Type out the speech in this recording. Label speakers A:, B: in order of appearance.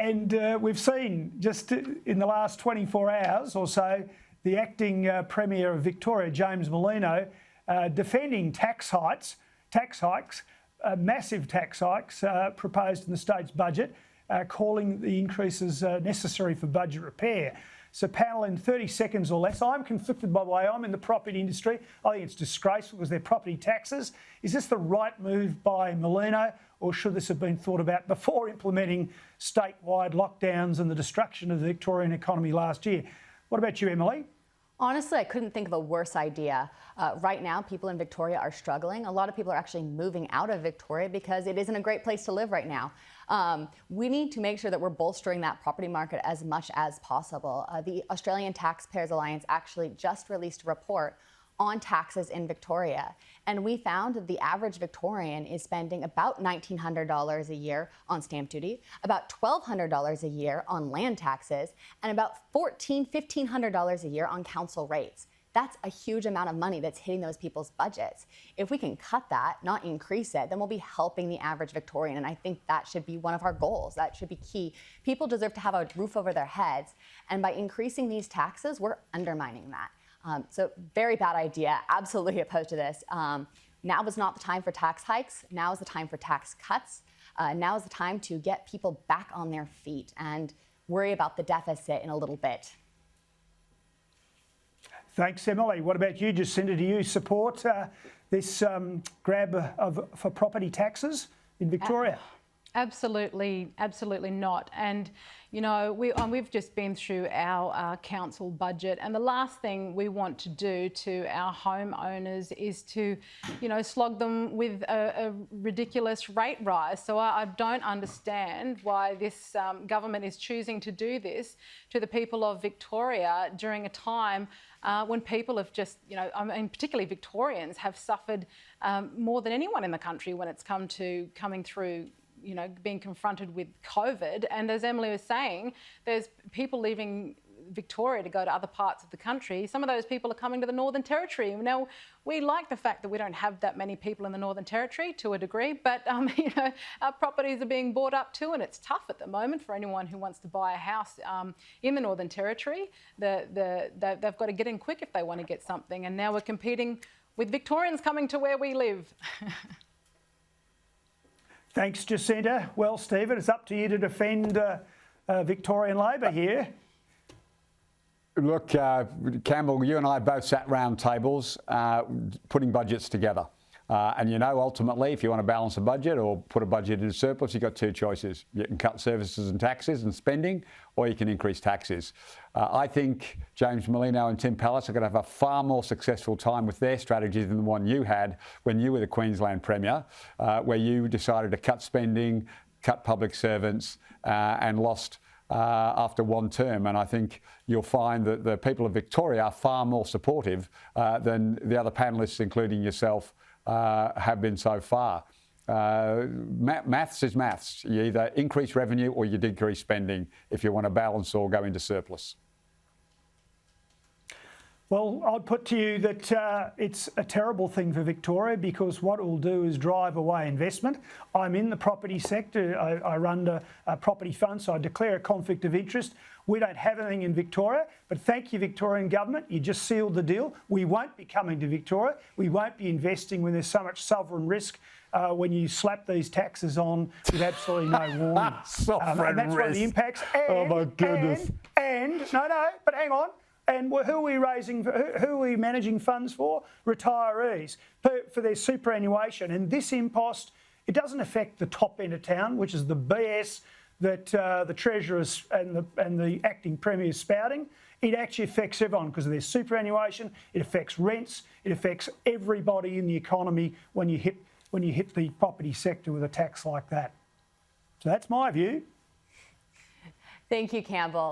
A: And we've seen just in the last 24 hours or so, the acting Premier of Victoria, James Emilie, defending tax hikes, massive tax hikes proposed in the state's budget, calling the increases necessary for budget repair. So, panel, in 30 seconds or less, I'm conflicted by the way. I'm in the property industry. I think it's disgraceful because they're property taxes. Is this the right move by Emilie, or should this have been thought about before implementing statewide lockdowns and the destruction of the Victorian economy last year? What about you, Emilie?
B: Honestly, I couldn't think of a worse idea. Right now, people in Victoria are struggling. A lot of people are actually moving out of Victoria because it isn't a great place to live right now. We need to make sure that we're bolstering that property market as much as possible. The Australian Taxpayers Alliance actually just released a report on taxes in Victoria. And we found that the average Victorian is spending about $1,900 a year on stamp duty, about $1,200 a year on land taxes, and about $1,500 a year on council rates. That's a huge amount of money that's hitting those people's budgets. If we can cut that, not increase it, then we'll be helping the average Victorian. And I think that should be one of our goals. That should be key. People deserve to have a roof over their heads. And by increasing these taxes, we're undermining that. So very bad idea. Absolutely opposed to this. Now is not the time for tax hikes. Now is the time for tax cuts. Now is the time to get people back on their feet and worry about the deficit in a little bit.
A: Thanks, Emilie. What about you, Jacinta? Do you support this grab for property taxes in Victoria?
C: Absolutely not. And you know, we've just been through our council budget, and the last thing we want to do to our homeowners is to, you know, slog them with a ridiculous rate rise. So I don't understand why this government is choosing to do this to the people of Victoria during a time when people have just, you know, I mean, particularly Victorians have suffered more than anyone in the country when it's come to coming through, you know, being confronted with COVID. And as Emilie was saying, there's people leaving Victoria to go to other parts of the country. Some of those people are coming to the Northern Territory. Now, we like the fact that we don't have that many people in the Northern Territory to a degree, but you know, our properties are being bought up too, and it's tough at the moment for anyone who wants to buy a house in the Northern Territory. They've got to get in quick if they want to get something, and now we're competing with Victorians coming to where we live.
A: Thanks, Jacinta. Well, Stephen, it's up to you to defend Victorian Labor here.
D: Look, Campbell, you and I both sat round tables putting budgets together. And you know, ultimately, if you want to balance a budget or put a budget into surplus, you've got two choices. You can cut services and taxes and spending, or you can increase taxes. I think James Merlino and Tim Pallas are going to have a far more successful time with their strategy than the one you had when you were the Queensland Premier, where you decided to cut spending, cut public servants, and lost after one term. And I think you'll find that the people of Victoria are far more supportive than the other panellists, including yourself, have been so far. Maths is maths. You either increase revenue or you decrease spending if you want to balance or go into surplus.
A: Well, I'd put to you that it's a terrible thing for Victoria, because what it will do is drive away investment. I'm in the property sector. I run a property fund, so I declare a conflict of interest. We don't have anything in Victoria, but thank you, Victorian government. You just sealed the deal. We won't be coming to Victoria. We won't be investing when there's so much sovereign risk when you slap these taxes on with absolutely no warning.
D: Sovereign
A: and that's
D: risk.
A: one of the impacts.
D: Oh my goodness.
A: But hang on. And who are we raising? Who are we managing funds for? Retirees for their superannuation. And this impost, it doesn't affect the top end of town, which is the BS that the Treasurer and the acting Premier is spouting. It actually affects everyone because of their superannuation. It affects rents. It affects everybody in the economy when you hit the property sector with a tax like that. So that's my view.
B: Thank you, Campbell.